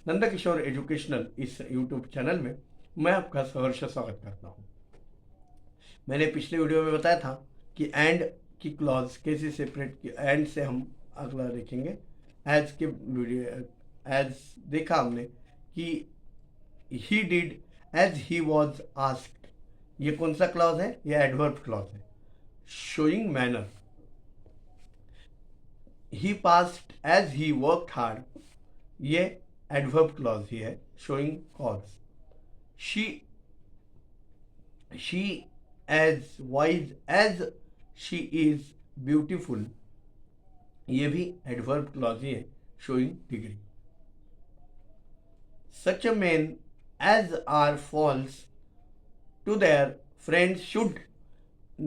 Nandkishore educational इस YouTube channel में मैं आपका सहर्ष स्वागत करता हूँ। मैंने पिछले वीडियो में बताया था कि एंड की क्लॉज कैसे सेपरेट की, एंड से हम अगला देखेंगे। एज के वीडियो एज देखा हमने कि he did as he was asked, ये कौन सा क्लॉज है? ये एडवर्ब क्लॉज है, showing manner. He passed as he worked hard, ये एडवर्ब क्लॉज ही है, showing cause. She as wise as she is beautiful, ये भी एडवर्ब क्लॉज ही है, showing degree. Such men as are false to their friends should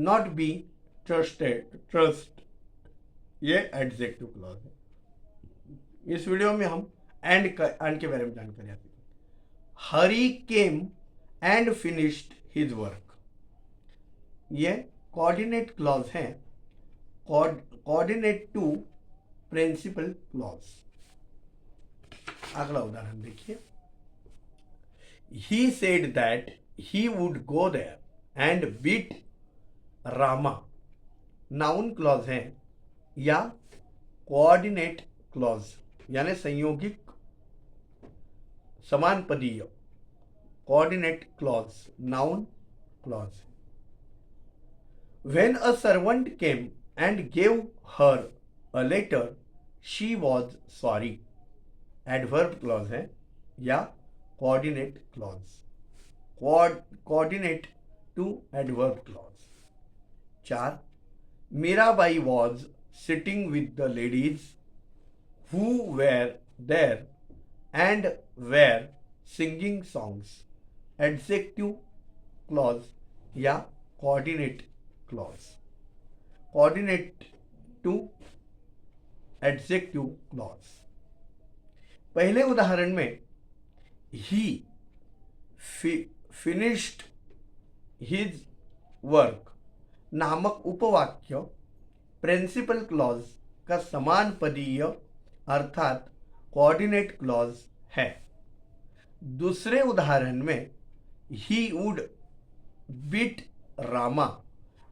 not be trust, ये adjective clause है। इस वीडियो में हम एंड के बारे में जानकारी आती है। Hari came and finished his work, ये कोऑर्डिनेट क्लॉज है, कोऑर्डिनेट टू प्रिंसिपल क्लॉज। अगला उदाहरण देखिए। He said that he would go there and beat Rama, noun clause है या कोऑर्डिनेट क्लॉज यानी संयोगिक समान पदीय coordinate clause, noun clause. When a servant came and gave her a letter, she was sorry, adverb clause है या coordinate clause, coordinate to adverb clause. 4. Mirabai was sitting with the ladies who were there and were singing songs, adjective clause या coordinate clause, coordinate to adjective clause. पहले उदाहरण में ही finished his work नामक उपवाक्य principal clause का समान पदीय अर्थात coordinate clause है। दूसरे उदाहरण में ही वुड बीट रामा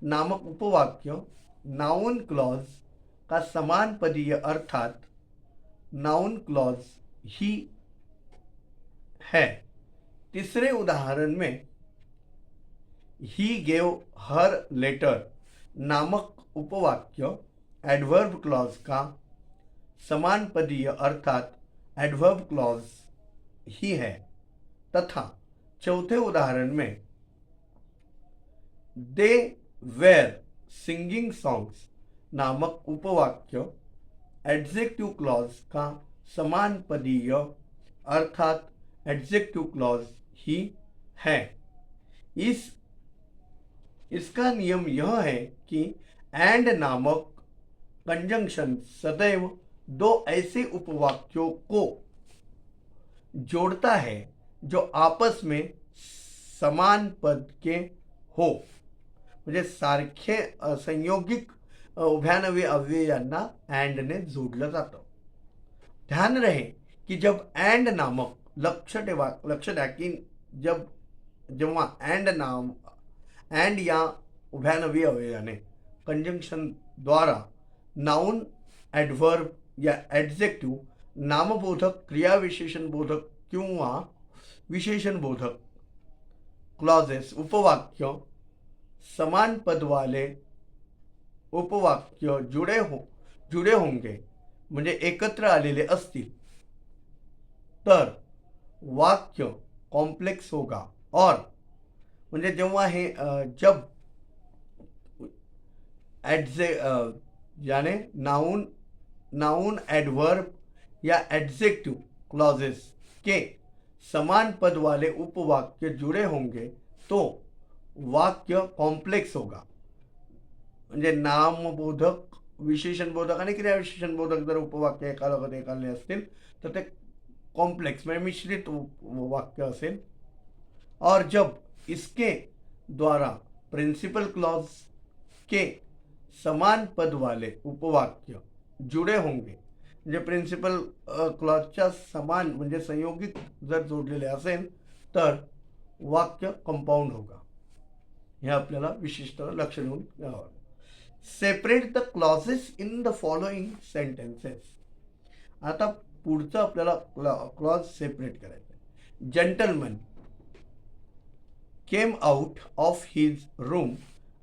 नामक उपवाक्य नाउन क्लॉज का समान पदीय अर्थात नाउन क्लॉज ही है। तीसरे उदाहरण में ही गेव हर लेटर नामक उपवाक्य एडवर्ब क्लॉज का समान पदीय अर्थात एडवर्ब क्लॉज ही है। तथा चौथे उदाहरण में दे वेर सिंगिंग सॉन्ग्स नामक उपवाक्य एडजेक्टिव क्लॉज का समान पदीय अर्थात एडजेक्टिव क्लॉज ही है। इसका नियम यह है कि एंड नामक कंजंक्शन सदैव दो ऐसे उपवाक्यों को जोड़ता है जो आपस में समान पद के हो, म्हणजे सारखे संयोगिक उभयान्वयी अव्ययांना एंड ने जोडलं जातं। ध्यान रहे कि जब एंड नामक लक्ष द्या कि जेव्हा एंड या उभयान्वयी अव्ययाने कंजंक्शन द्वारा नाउन, एडवर्ब या एडजेक्टिव, नामबोधक, क्रियाविशेषण बोधक किंवा विशेषण बोधक क्लॉजेस उपवाक्य समान पद वाले उपवाक्य जुड़े होंगे म्हणजे एकत्र आलेले असतील तर वाक्य कॉम्प्लेक्स होगा। और म्हणजे जेव्हा हे जब यानी नाउन एडवर्ब या एडजेक्टिव क्लॉजेस के समान पद वाले उपवाक्य जुड़े होंगे तो वाक्य कॉम्प्लेक्स होगा। म्हणजे नामबोधक, विशेषण बोधक आणि क्रियाविशेषण बोधक जर उपवाक्य एकालागत एकाले असतील तर ते कॉम्प्लेक्स में मिश्रित वाक्य असेल। और जब इसके द्वारा प्रिंसिपल क्लॉज के समान पद वाले उपवाक्य जुड़े होंगे म्हणजे प्रिन्सिपल क्लॉजच्या समान म्हणजे संयोगिक जर जोडलेले असेल तर वाक्य कंपाऊंड होगा. हे आपल्याला विशिष्ट लक्ष देऊन घ्यावं. Separate the clauses in the following sentences. आता पुढचं आपल्याला क्लॉज सेपरेट करायचं आहे. Gentleman came out of his room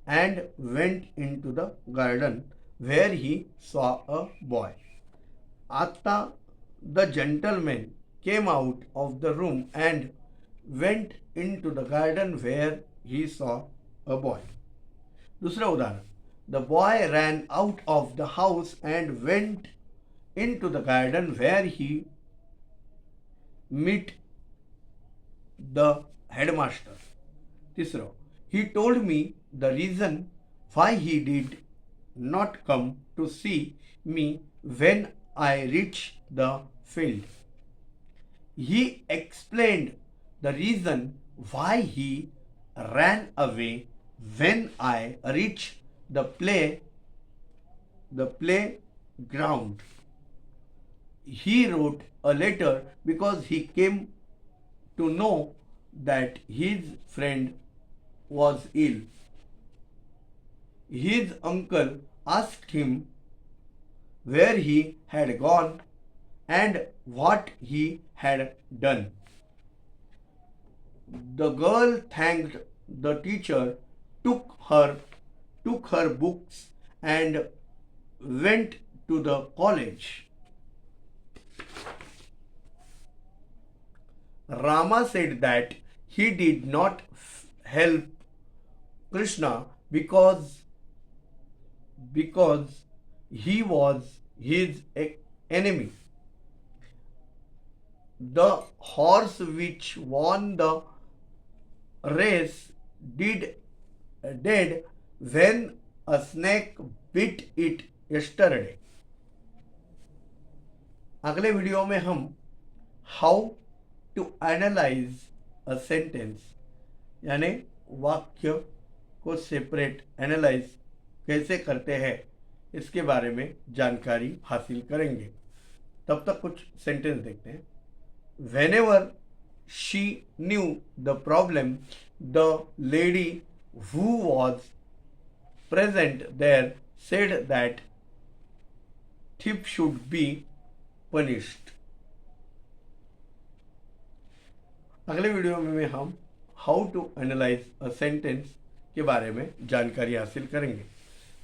and went into the garden where he saw a boy. आता the gentleman came out of the room and went into the garden where he saw a boy. दुसरं उदाहरण. The boy ran out of the house and went into the garden where he meet the headmaster. तिसरं. He told me the reason why he did not come to see me when I reached the field. He explained the reason why he ran away when I reached the playground. He wrote a letter because he came to know that his friend was ill. His uncle asked him where he had gone and what he had done. The girl thanked the teacher, took her books and went to the college. Rama said that he did not help Krishna because he was his enemy. The horse which won the race dead when a snake bit it yesterday. अगले video में हम how to analyse a sentence यानी वाक्य को separate analyse कैसे करते हैं इसके बारे में जानकारी हासिल करेंगे. तब तक कुछ सेंटेंस देखते हैं. Whenever she knew the problem, the lady who was present there said that thief should be punished. अगले वीडियो में हम how to analyse a sentence के बारे में जानकारी हासिल करेंगे.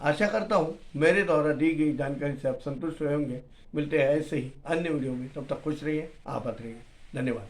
आशा करता हूँ मेरे द्वारा दी गई जानकारी से आप संतुष्ट रहे होंगे. मिलते हैं ऐसे ही अन्य वीडियो में. तब तक खुश रहिए, आबाद रहिए. धन्यवाद.